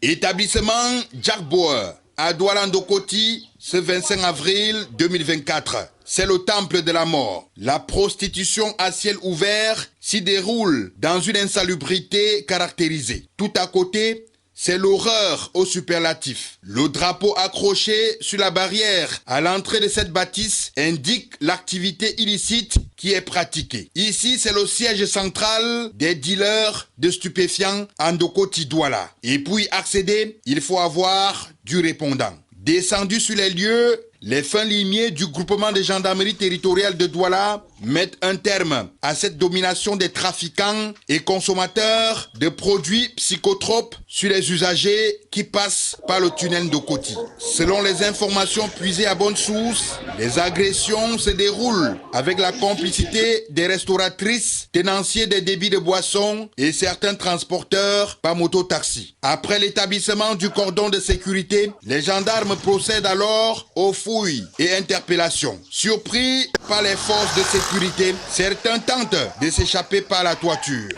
Établissement Jack Bauer à Douala Ndokoti ce 25 avril 2024. C'est le temple de la mort. La prostitution à ciel ouvert s'y déroule dans une insalubrité caractérisée. Tout à côté, c'est l'horreur au superlatif. Le drapeau accroché sur la barrière à l'entrée de cette bâtisse indique l'activité illicite qui est pratiquée. Ici, c'est le siège central des dealers de stupéfiants à Ndokoti Douala. Et pour y accéder, il faut avoir du répondant. Descendus sur les lieux, les fins limiers du groupement de gendarmerie territoriale de Douala mettent un terme à cette domination des trafiquants et consommateurs de produits psychotropes sur les usagers qui passent par le tunnel Ndokoti. Selon les informations puisées à bonne source, les agressions se déroulent avec la complicité des restauratrices, tenanciers des débits de boissons et certains transporteurs par moto-taxi. Après l'établissement du cordon de sécurité, les gendarmes procèdent alors aux fouilles et interpellations. Surpris par les forces de sécurité, certains tentent de s'échapper par la toiture.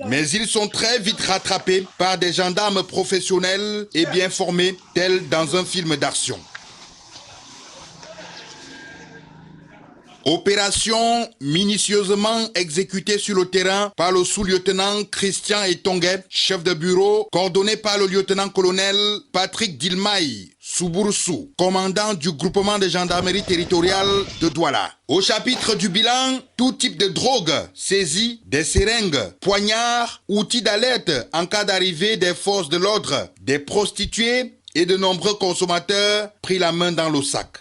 Mais ils sont très vite rattrapés par des gendarmes professionnels et bien formés, tels dans un film d'action. Opération minutieusement exécutée sur le terrain par le sous-lieutenant Christian Etonguet, chef de bureau, coordonné par le lieutenant-colonel Patrick Dilmaï Soubourssou, commandant du groupement de gendarmerie territoriale de Douala. Au chapitre du bilan, tout type de drogue saisie, des seringues, poignards, outils d'alerte en cas d'arrivée des forces de l'ordre, des prostituées et de nombreux consommateurs pris la main dans le sac.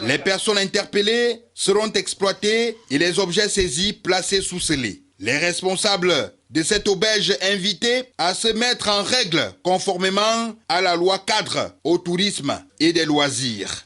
Les personnes interpellées seront exploitées et les objets saisis placés sous scellé. Les responsables de cette auberge invités à se mettre en règle conformément à la loi cadre au tourisme et des loisirs.